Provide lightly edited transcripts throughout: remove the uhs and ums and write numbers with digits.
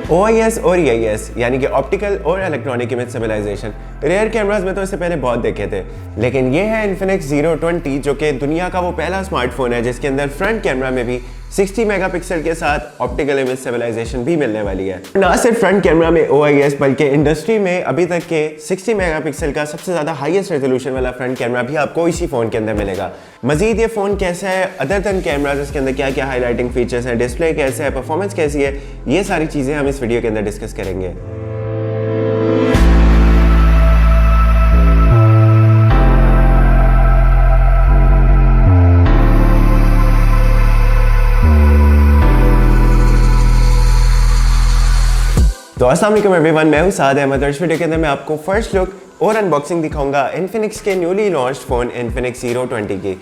OIS और EIS यानी कि ऑप्टिकल और electronic image stabilisation rear cameras में तो इससे पहले बहुत देखे थे, लेकिन ये है Infinix Zero 20 जो कि दुनिया का वो पहला स्मार्टफोन है जिसके अंदर फ्रंट कैमरा में भी 60 मेगापिक्सल के साथ ऑप्टिकल इमेज स्टेबलाइजेशन भी मिलने वाली है। ना सिर्फ फ्रंट कैमरा में OIS बल्कि इंडस्ट्री में अभी तक के 60 मेगापिक्सल का सबसे ज़्यादा हाईएस्ट रेजोल्यूशन वाला फ्रंट कैमरा भी आपको इसी फ़ोन के अंदर मिलेगा। मजीद ये फ़ोन कैसा है, अदर देन कैमराज इसके अंदर क्या क्या हाईलाइटिंग फीचर्स हैं, डिस्प्ले कैसे है, परफॉर्मेंस कैसी है, ये सारी चीज़ें हम इस वीडियो के अंदर डिस्कस करेंगे। तो अस्सलाम वालेकुम एवरीवन, मैं हूं साद अहमद और इस वीडियो के अंदर मैं आपको फर्स्ट लुक और अनबॉक्सिंग दिखाऊंगा Infinix के newly launched phone Infinix Zero 20 की।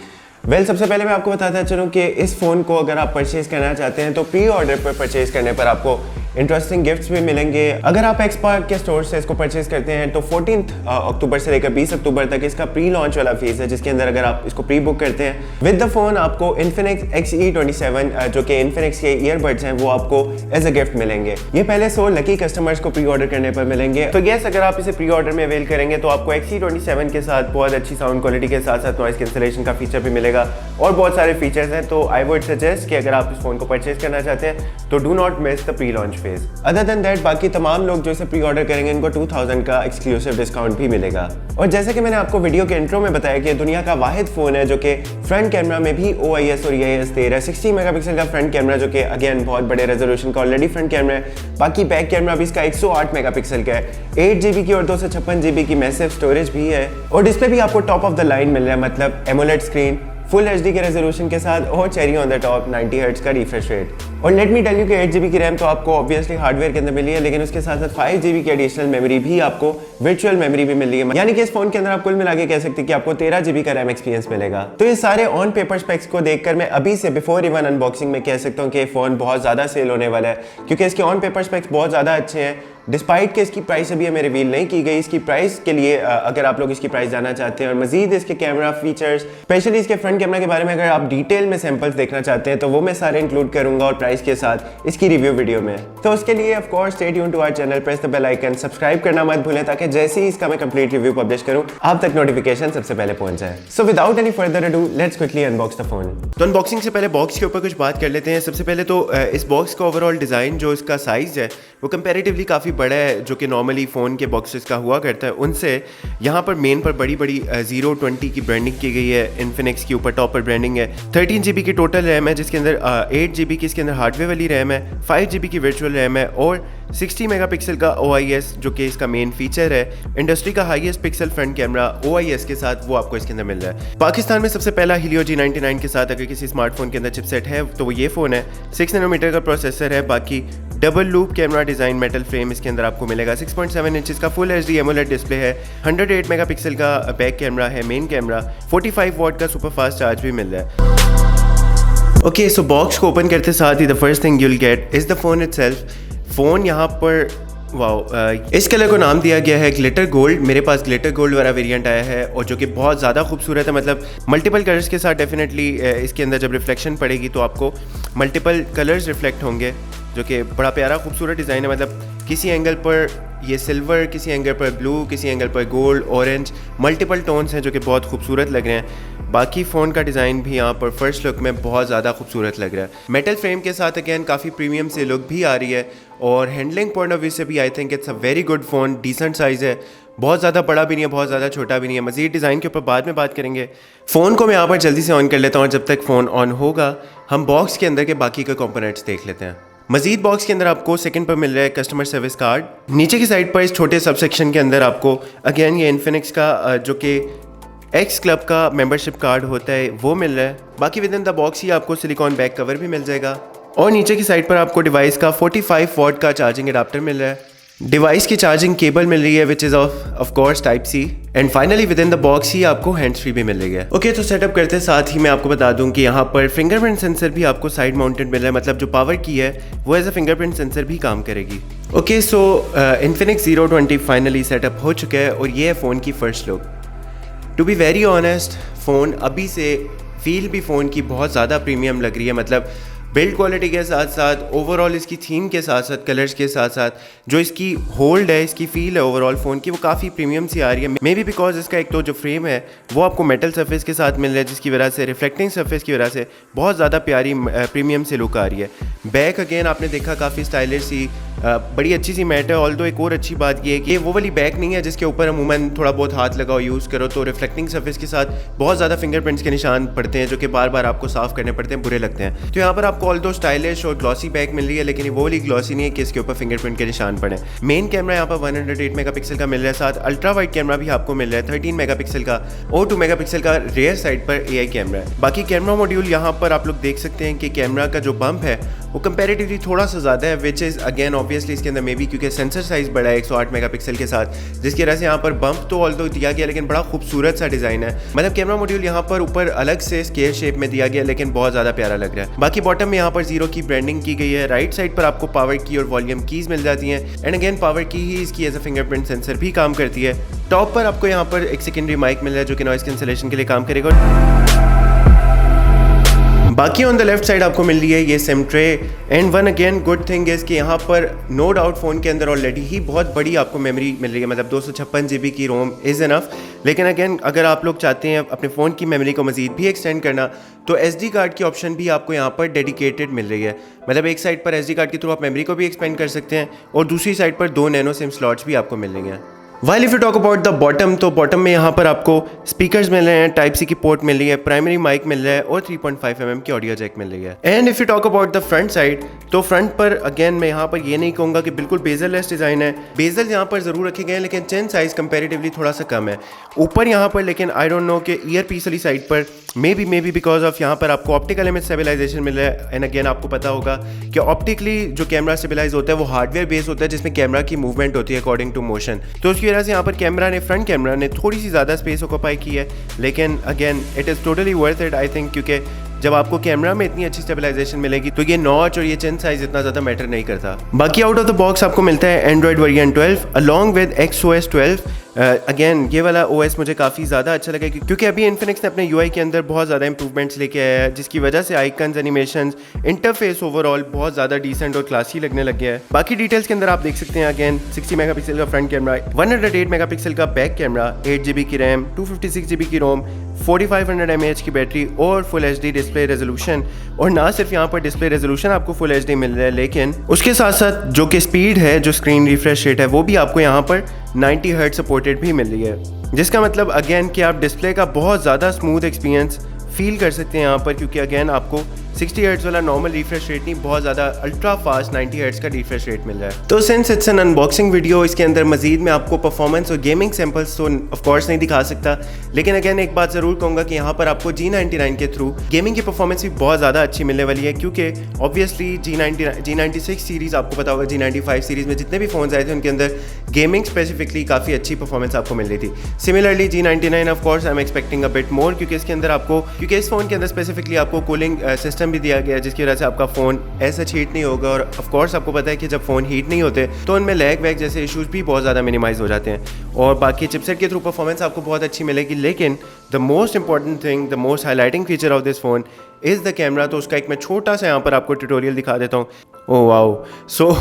सबसे पहले मैं आपको बताता चलूँ कि इस फ़ोन को अगर आप परचेज़ करना चाहते हैं तो प्री ऑर्डर पर परचेज़ करने पर आपको इंटरेस्टिंग गिफ्ट्स भी मिलेंगे। अगर आप एक्सपार्क के स्टोर से इसको परचेज़ करते हैं तो 14 अक्टूबर से लेकर 20 अक्टूबर तक इसका प्री लॉन्च वाला फीस है, जिसके अंदर अगर आप इसको प्री बुक करते हैं विद द फ़ोन आपको Infinix XE27 जो कि Infinix के ईयरबड्स हैं वो आपको एज अ गिफ्ट मिलेंगे। ये पहले 100 लकी कस्टमर्स को प्री ऑर्डर करने पर मिलेंगे। तो यस, अगर आप इसे प्री ऑर्डर में अवेल करेंगे तो आपको XE27 के साथ बहुत अच्छी साउंड क्वालिटी के साथ साथ नॉइस कैंसलेशन का फीचर भी मिलेगा और बहुत सारे फीचर्स हैं। तो आई वुड सजेस्ट कि अगर आप इस फ़ोन को परचेज़ करना चाहते हैं तो do not miss the pre launch phase. Other than that बाकी तमाम लोग जो इसे प्री ऑर्डर करेंगे इनको 2000 का एक्सक्लूसिव डिस्काउंट भी मिलेगा। और जैसे कि मैंने आपको वीडियो के इंट्रो में बताया कि दुनिया का वाहिद फ़ोन है जो कि फ्रंट कैमरा में भी OIS और EIS दे रहा है। 60 मेगापिक्सल का फ्रंट कैमरा जो कि अगेन बहुत बड़े रेजोल्यूशन का ऑलरेडी फ्रंट कैमरा है। बाकी बैक कैमरा भी इसका 108 मेगापिक्सल का है, 8 GB की और 256 GB की मैसिव स्टोरेज भी है। और डिस्प्ले भी आपको टॉप ऑफ द लाइन मिल रहा है, मतलब एमोलेड स्क्रीन, फुल HD के रेजोल्यूशन के साथ और cherry on the top 90 hertz का रिफ्रेश रेट। और लेट मी टेल यू कि 8 GB की रैम तो आपको ऑब्वियसली हार्डवेयर के अंदर मिली है, लेकिन उसके साथ साथ 5 GB की एडिशनल मेमोरी भी आपको वर्चुअल मेमोरी भी मिल रही है। यानी कि इस फोन के अंदर आप कुल मिला के कह सकते हैं कि आपको 13 GB का रैम एक्सपीरियंस मिलेगा। तो ये सारे ऑन पेपर स्पेक्स को देखकर मैं अभी से बिफोर इवन अनबॉक्सिंग में कह सकता हूँ कि फ़ोन बहुत ज़्यादा सेल होने वाला है, क्योंकि इसके ऑन पेपर स्पेक्स बहुत ज़्यादा अच्छे हैं। डिस्पाइट के इसकी प्राइस अभी हमें रिवील नहीं की गई। इसकी प्राइस के लिए अगर आप लोग इसकी प्राइस जानना चाहते हैं और मजीद इसके कैमरा फीचर्स, स्पेशली इसके फ्रंट कैमरा के बारे में अगर आप डिटेल में सैंपल्स देखना चाहते हैं तो वो मैं सारे इंक्लूड करूंगा और प्राइस के साथ इसकी रिव्यू वीडियो में। तो उसके लिए of course stay tuned to our channel, press the bell icon, subscribe करना मत भूलें ताकि जैसे ही इसका मैं कंप्लीट रिव्यू पब्लिश करूं आप तक नोटिफिकेशन सबसे पहले पहुंच जाए। So without any further ado let's quickly unbox the phone. तो अनबॉक्सिंग से पहले बॉक्स के ऊपर कुछ बात कर लेते हैं। सबसे पहले तो इस बॉक्स का ओवरऑल डिज़ाइन जो इसका साइज़ है वो कंपैरेटिवली काफ़ी बड़ा है, जो कि नॉर्मली फ़ोन के बॉक्सेस का हुआ करता है उनसे। यहाँ पर मेन पर बड़ी बड़ी Zero 20 की ब्रांडिंग की गई है। Infinix की ऊपर टॉप पर ब्रांडिंग है। 13 GB की टोटल रैम है, जिसके अंदर 8 GB की इसके अंदर हार्डवेयर वाली रैम है, 5 GB की वर्चुअल रैम है और 60 मेगापिक्सल का OIS जो कि इसका मेन फीचर है। इंडस्ट्री का highest pixel front camera OIS के साथ वो आपको इसके अंदर मिल रहा है। पाकिस्तान में सबसे पहला Helio G99 के साथ अगर किसी स्मार्टफोन के अंदर चिपसेट है तो वो ये फ़ोन है। 6 नैनोमीटर का प्रोसेसर है। बाकी double loop camera design metal frame इसके अंदर आपको मिलेगा। 6.7 इंचेस का फुल HD एमोलेड डिस्प्ले है। 108 मेगापिक्सल का बैक कैमरा है मेन कैमरा। 45 वॉट का सुपर फास्ट चार्ज भी मिल रहा है। ओके, सो बॉक्स को ओपन करते साथ ही the first thing you will get is the phone itself. Phone यहाँ पर इस कलर को नाम दिया गया है ग्लिटर गोल्ड। मेरे पास ग्लिटर गोल्ड वाला वेरिएंट आया है और जो कि बहुत ज़्यादा खूबसूरत है। मतलब मल्टीपल कलर्स के साथ डेफिनेटली इसके अंदर जब रिफ्लेक्शन पड़ेगी तो आपको मल्टीपल कलर्स रिफ्लेक्ट होंगे, जो कि बड़ा प्यारा खूबसूरत डिज़ाइन है। मतलब किसी एंगल पर ये सिल्वर, किसी एंगल पर ब्लू, किसी एंगल पर गोल्ड, ऑरेंज, मल्टीपल टोन्स हैं जो कि बहुत खूबसूरत लग रहे हैं। बाकी फ़ोन का डिज़ाइन भी यहाँ पर फर्स्ट लुक में बहुत ज़्यादा खूबसूरत लग रहा है। मेटल फ्रेम के साथ अगेन काफ़ी प्रीमियम से लुक भी आ रही है और हैंडलिंग पॉइंट ऑफ व्यू से भी I think it's a very good phone. Decent size है, बहुत ज़्यादा बड़ा भी नहीं है, बहुत ज़्यादा छोटा भी नहीं है। मज़ीद डिज़ाइन के ऊपर बाद में बात करेंगे। फ़ोन को मैं यहाँ पर जल्दी से ऑन कर लेता हूँ और जब तक फ़ोन ऑन होगा हम बॉक्स के अंदर के बाकी के कंपोनेंट्स देख लेते हैं। मजीद बॉक्स के अंदर आपको सेकंड पर मिल रहा है कस्टमर सर्विस कार्ड। नीचे की साइड पर इस छोटे सब सेक्शन के अंदर आपको अगेन ये Infinix का जो कि एक्स क्लब का मेंबरशिप कार्ड होता है वो मिल रहा है। बाकी विद इन द बॉक्स ही आपको सिलिकॉन बैक कवर भी मिल जाएगा और नीचे की साइड पर आपको डिवाइस का 45 वॉट का चार्जिंग अडाप्टर मिल रहा है। डिवाइस की चार्जिंग केबल मिल रही है which is of course type C and finally within the box ही आपको हैंड्स फ्री भी मिल रही है। ओके, तो सेटअप करते साथ ही मैं आपको बता दूं कि यहाँ पर फिंगरप्रिंट सेंसर भी आपको साइड माउंटेड मिल रहा है। मतलब जो पावर की है वो एज अ फिंगरप्रिंट सेंसर भी काम करेगी। Okay, so Infinix Zero 20 finally setup हो चुका है और ये है फ़ोन की first look. To be very honest, phone अभी से फील भी फ़ोन की बहुत ज़्यादा प्रीमियम लग रही है। मतलब बिल्ड क्वालिटी के साथ साथ ओवरऑल इसकी थीम के साथ साथ कलर्स के साथ साथ जो इसकी होल्ड है, इसकी फील है ओवरऑल फ़ोन की, वो काफ़ी प्रीमियम सी आ रही है। मे बी बिकॉज इसका एक तो जो फ्रेम है वो आपको मेटल सरफेस के साथ मिल रहा है, जिसकी वजह से रिफ्लेक्टिंग सरफेस की वजह से बहुत ज़्यादा प्यारी प्रीमियम से लुक आ रही है। बैक अगेन आपने देखा काफ़ी स्टाइलिश सी बड़ी अच्छी सी मैट है। ऑल्दो एक और अच्छी बात ये है कि वो वाली बैक नहीं है जिसके ऊपर अमूमन थोड़ा बहुत हाथ लगाओ यूज़ करो तो रिफ्लेक्टिंग सरफेस के साथ बहुत ज़्यादा फिंगरप्रिंट्स के निशान पड़ते हैं, जो कि बार बार आपको साफ़ करने पड़ते हैं, बुरे लगते हैं। तो यहाँ पर आपको ऑल्दो स्टाइलिश और ग्लॉसी बैक मिल रही है, लेकिन वो वाली ग्लॉसी नहीं है कि इसके ऊपर फिंगरप्रिंट के निशान पड़े। मेन कैमरा यहाँ पर 108 मेगापिक्सल का मिल रहा है, साथ अल्ट्रा वाइड कैमरा भी आपको मिल रहा है 13 मेगापिक्सल का, और 2 मेगापिक्सल का रेयर साइड पर AI कैमरा है। बाकी कैमरा मॉड्यूल यहाँ पर आप लोग देख सकते हैं कि कैमरा का जो बम्प है वो कंपैरेटिवली थोड़ा सा ज़्यादा है, विच इज़ अगेन ऑब्वियसली इसके अंदर मे बी क्योंकि सेंसर साइज़ बड़ा है 108 मेगापिक्सल के साथ, जिसकी वजह से यहाँ पर बम्प तो ऑल्दो दिया गया लेकिन बड़ा खूबसूरत सा डिज़ाइन है। मतलब कैमरा मॉड्यूल यहाँ पर ऊपर अलग से स्क्वायर शेप में दिया गया लेकिन बहुत ज़्यादा प्यारा लग रहा है। बाकी बॉटम में यहाँ पर 0 की ब्रांडिंग की गई है। राइट साइड पर आपको पावर की और वॉल्यूम कीज़ मिल जाती हैं, एंड अगेन पावर की ही इसकी एज अ फिंगरप्रिंट सेंसर भी काम करती है। टॉप पर आपको यहाँ पर एक सेकेंडरी माइक मिल रहा है जो कि नॉइस कैंसलेशन के लिए काम करेगा। बाकी ऑन द लेफ्ट साइड आपको मिल रही है ये SIM tray, and one again good thing is कि यहाँ पर नो डाउट फ़ोन के अंदर ऑलरेडी ही बहुत बड़ी आपको मेमोरी मिल रही है, मतलब 256 GB की रोम इज़ इनफ। लेकिन अगेन अगर आप लोग चाहते हैं अपने फ़ोन की मेमोरी को मज़ीद भी एक्सटेंड करना तो SD कार्ड की ऑप्शन भी आपको यहाँ पर डेडिकेटेड मिल रही है। मतलब एक साइड पर SD कार्ड के थ्रू आप मेमोरी को भी एक्सपेंड कर सकते हैं और दूसरी साइड पर 2 नैनो सिम स्लॉट्स भी आपको मिल रही हैं। While if you talk about the bottom, तो बॉटम में यहाँ पर आपको स्पीकर्स मिल रहे हैं, टाइप सी की पोर्ट मिल रही है, प्राइमरी माइक मिल रहा है और 3.5 mm की ऑडियो जैक मिल रही है। And if you talk about the front side, तो फ्रंट पर अगेन मैं यहाँ पर ये नहीं कहूँगा कि बिल्कुल बेजल लेस डिज़ाइन है, बेजल यहाँ पर ज़रूर रखे गए हैं लेकिन चेन साइज़ कंपेरेटिवली थोड़ा सा कम है ऊपर यहाँ पर। लेकिन आई डोंट नो कि ईयर पीस वाली साइड पर मे बी बिकॉज ऑफ यहाँ पर आपको ऑप्टिकल इमेज स्टेबलाइजेशन मिल रहा है। एंड अगेन आपको पता होगा कि ऑप्टिकली जो कैमरा स्टेबलाइज होता है वो हार्डवेयर बेस्ड होता है, जिसमें कैमरा की मूवमेंट होती है अकॉर्डिंग टू मोशन। तो उसकी वजह से यहाँ पर कैमरा ने फ्रंट कैमरा ने थोड़ी सी ज़्यादा स्पेस ऑक्यूपाई की है, लेकिन again it is totally worth it I think, क्योंकि जब आपको कैमरा में इतनी अच्छी स्टेबलाइजेशन मिलेगी तो ये नॉच और ये चिन साइज इतना ज़्यादा मैटर नहीं करता। बाकी आउट ऑफ द बॉक्स आपको मिलता है Android version 12 along with XOS 12। Again ये वाला OS मुझे काफ़ी ज़्यादा अच्छा लगा क्योंकि अभी इन्फिनिक्स ने अपने UI के अंदर बहुत ज़्यादा इंप्रूवमेंट्स लेके आया है, जिसकी वजह से आइकन्स, एनिमेशंस, इंटरफेस ओवरऑल बहुत ज़्यादा डिसेंट और क्लासी लगने लग गया है। बाकी डिटेल्स के अंदर आप देख सकते हैं अगेन 60 मेगापिक्सल का फ्रंट कैमरा, 108 मेगापिक्सल का बैक कैमरा, 8 GB की रैम, 256 GB की रोम, 4500 mAh की बैटरी और फुल HD डिस्प्ले रेजोल्यूशन। और ना सिर्फ यहाँ पर डिस्प्ले रेजोल्यूशन आपको फुल HD मिल रहा है, लेकिन उसके साथ साथ जो कि स्पीड है, जो स्क्रीन रिफ्रेश रेट है, वो भी आपको यहाँ पर 90 हर्ट्ज सपोर्टेड भी मिल रही है, जिसका मतलब अगेन कि आप डिस्प्ले का बहुत ज़्यादा स्मूथ एक्सपीरियंस फील कर सकते हैं यहाँ पर, क्योंकि अगेन आपको 60 हर्ट्ज वाला नॉर्मल रिफ्रेश रेट नहीं, बहुत ज़्यादा अल्ट्रा फास्ट 90 हर्ट्ज का रिफ्रेश रेट मिल रहा है। तो since it's an unboxing video, इसके अंदर मजीद मैं आपको परफॉर्मेंस और गेमिंग सैम्पल्स तो ऑफ कोर्स नहीं दिखा सकता, लेकिन अगेन एक बात ज़रूर कहूँगा कि यहाँ पर आपको G99 के थ्रू गेमिंग की परफॉर्मेंस भी बहुत ज़्यादा अच्छी मिलने वाली है, क्योंकि ऑब्वियसली G96 सीरीज़ आपको पता होगा, G95 सीरीज़ में जितने भी फ़ोन्स आए थे उनके अंदर गेमिंग स्पेसिफिकली काफ़ी अच्छी परफॉर्मेंस आपको मिल रही थी। Similarly G99 of course I am expecting a bit more, क्योंकि इसके अंदर आपको, क्योंकि इस फ़ोन के अंदर स्पेसिफिकली आपको कूलिंग सिस्टम भी दिया गया है, जिसकी वजह से आपका फ़ोन ऐसा हीट नहीं होगा। और ऑफ कोर्स आपको पता है कि जब फ़ोन हीट नहीं होते तो उनमें लैग वैग जैसे इश्यूज़ भी बहुत ज़्यादा मिनिमाइज़ हो जाते हैं। और बाकी चिपसेट के थ्रू परफॉर्मेंस आपको बहुत अच्छी मिलेगी, लेकिन the most important thing, the most highlighting feature of this phone is the camera. तो उसका एक मैं छोटा सा यहाँ पर आपको ट्यूटोरियल दिखा देता हूँ। Oh wow, so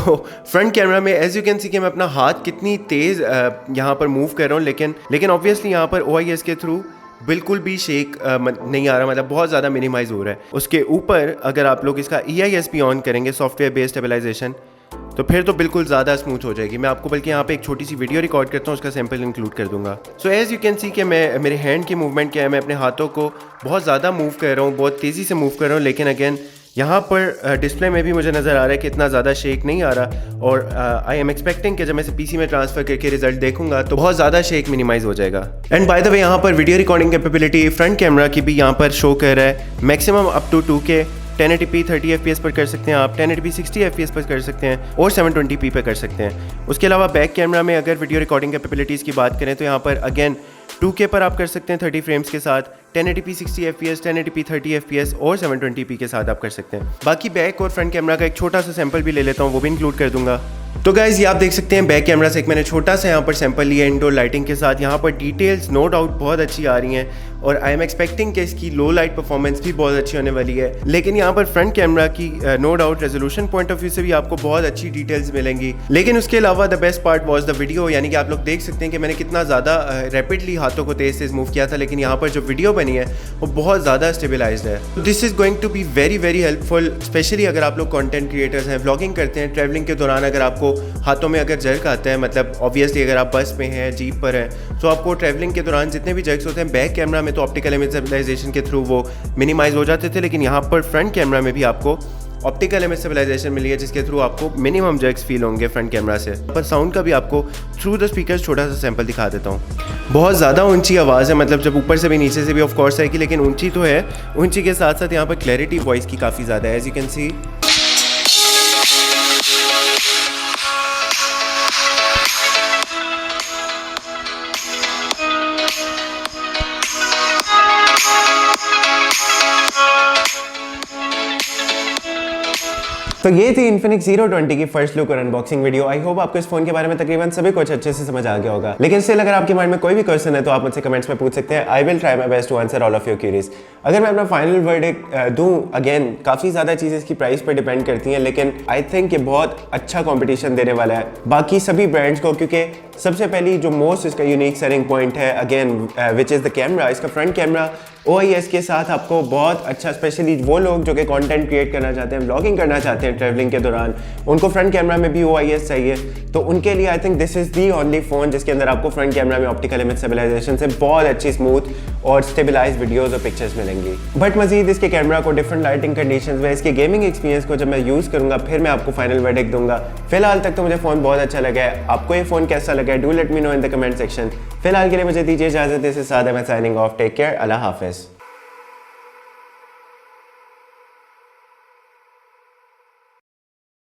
front camera में एज यू कैन सी कि मैं अपना हाथ कितनी तेज़ यहाँ पर मूव कर रहा हूँ, लेकिन ऑब्वियसली यहाँ पर OIS के थ्रू बिल्कुल भी शेक नहीं आ रहा, मतलब बहुत ज़्यादा मिनिमाइज़ हो रहा है। उसके ऊपर अगर आप लोग इसका EISP ऑन करेंगे, सॉफ्टवेयर बेस्ड स्टेबलाइजेशन, तो फिर तो बिल्कुल ज़्यादा स्मूथ हो जाएगी। मैं आपको बल्कि यहाँ पे एक छोटी सी वीडियो रिकॉर्ड करता हूँ, उसका सैंपल इंक्लूड कर दूंगा। So as you can see कि मैं मेरे हैंड की मूवमेंट क्या है, मैं अपने हाथों को बहुत ज़्यादा मूव कर रहा हूँ, बहुत तेज़ी से मूव कर रहा हूँ, लेकिन अगेन यहाँ पर डिस्प्ले में भी मुझे नज़र आ रहा है कि इतना ज़्यादा शेक नहीं आ रहा। और आई एम एक्सपेक्टिंग कि जब मैं इसे PC में ट्रांसफ़र करके रिजल्ट देखूंगा तो बहुत ज़्यादा शेक मिनिमाइज़ हो जाएगा। एंड बाय द वे यहाँ पर video recording capability front camera की भी यहाँ पर शो कर रहा है, maximum up to 2K 1080p 30 FPS पर कर सकते हैं आप, 1080p 60 FPS पर कर सकते हैं और 720p पर कर सकते हैं। उसके अलावा बैक कैमरा में अगर वीडियो रिकॉर्डिंग कैपेबिलिटीज़ की बात करें तो यहाँ पर अगेन 2K पर आप कर सकते हैं 30 फ्रेम्स के साथ, 1080p 60 FPS, 1080p 30 FPS और 720p के साथ आप कर सकते हैं। बाकी बैक और फ्रंट कैमरा का एक छोटा सा सैंपल भी ले लेता हूँ, वो भी इंक्लूड कर दूंगा। तो गाइज ये आप देख सकते हैं बैक कैमरा से एक मैंने छोटा सा यहाँ पर सैंपल लिया इंडोर लाइटिंग के साथ। यहाँ पर डिटेल्स नो डाउट बहुत अच्छी आ रही हैं और आई एम एक्सपेक्टिंग कि इसकी लो लाइट परफॉर्मेंस भी बहुत अच्छी होने वाली है। लेकिन यहाँ पर फ्रंट कैमरा की no doubt resolution point of view से भी आपको बहुत अच्छी डिटेल्स मिलेंगी। लेकिन उसके अलावा the best part was the video, यानी कि आप लोग देख सकते हैं कि मैंने कितना ज़्यादा रैपिडली हाथों को तेज तेज मूव किया था, लेकिन यहाँ पर जो वीडियो बनी है वो बहुत ज़्यादा स्टेबलाइज्ड है। This is going to be very very helpful, specially अगर आप लोग कंटेंट क्रिएटर्स हैं, व्लॉगिंग करते हैं, ट्रैवलिंग के दौरान अगर आपको हाथों में अगर जर्क आता है, मतलब ऑब्वियसली अगर आप बस में हैं, जीप पर हैं, तो आपको ट्रैवलिंग के दौरान जितने भी जर्क्स होते हैं बैक कैमरा में तो ऑप्टिकल इमेज स्टेबलाइजेशन के थ्रू वो मिनिमाइज हो जाते थे, लेकिन यहाँ पर फ्रंट कैमरा में भी आपको ऑप्टिकल इमेज स्टेबलाइजेशन मिली है, जिसके थ्रू आपको मिनिमम जर्क्स फील होंगे फ्रंट कैमरा से। पर साउंड का भी आपको थ्रू द स्पीकर्स छोटा सा सैंपल दिखा देता हूँ। बहुत ज़्यादा ऊंची आवाज़ है, मतलब जब ऊपर से भी नीचे से भी ऑफ कोर्स है कि, लेकिन ऊंची तो है, ऊंची के साथ साथ यहाँ पर क्लैरिटी वॉइस की काफ़ी ज़्यादा है, एज यू कैन सी। तो ये थी Infinix Zero 20 की फर्स्ट लुक और अनबॉक्सिंग वीडियो। आई होप आपको इस फोन के बारे में तकरीबन सभी कुछ अच्छे से समझ आ गया होगा। लेकिन स्टिल अगर आपके माइंड में कोई भी क्वेश्चन है तो आप मुझसे कमेंट्स में पूछ सकते हैं। I will try my best to answer all of your queries. अगर मैं अपना फाइनल वर्डिक्ट दूं, अगेन काफ़ी ज़्यादा चीज़ें इसकी प्राइस पर डिपेंड करती हैं, लेकिन आई थिंक ये बहुत अच्छा कॉम्पिटिशन देने वाला है बाकी सभी ब्रांड्स को, क्योंकि सबसे पहली जो मोस्ट इसका यूनिक सेलिंग पॉइंट है again which is the camera. इसका फ्रंट कैमरा OIS के साथ आपको बहुत अच्छा, स्पेशली वो लोग जो कि कंटेंट क्रिएट करना चाहते हैं, व्लॉगिंग करना चाहते हैं ट्रैवलिंग के दौरान, उनको फ्रंट कैमरा में भी OIS चाहिए, तो उनके लिए I think this is the only phone जिसके अंदर आपको फ्रंट कैमरा में ऑप्टिकल इमेज स्टेबलाइजेशन से बहुत अच्छी स्मूथ और स्टेबलाइज वीडियोज़ और पिक्चर्स मिलेंगी। बट मजीद इसके कैमरा को डिफरेंट लाइटिंग कंडीशंस में, इसके गेमिंग एक्सपीरियंस को जब मैं यूज़ करूँगा फिर मैं आपको फाइनल वर्डिक्ट दूंगा। फिलहाल तक तो मुझे फ़ोन बहुत अच्छा लगा है। आपको ये फ़ोन कैसा लगा है, do let me know in the comment section. फिलहाल के लिए मुझे दीजिए इजाज़त, इसके साथ मैं साइनिंग ऑफ। टेक केयर, अल्लाह हाफिज़।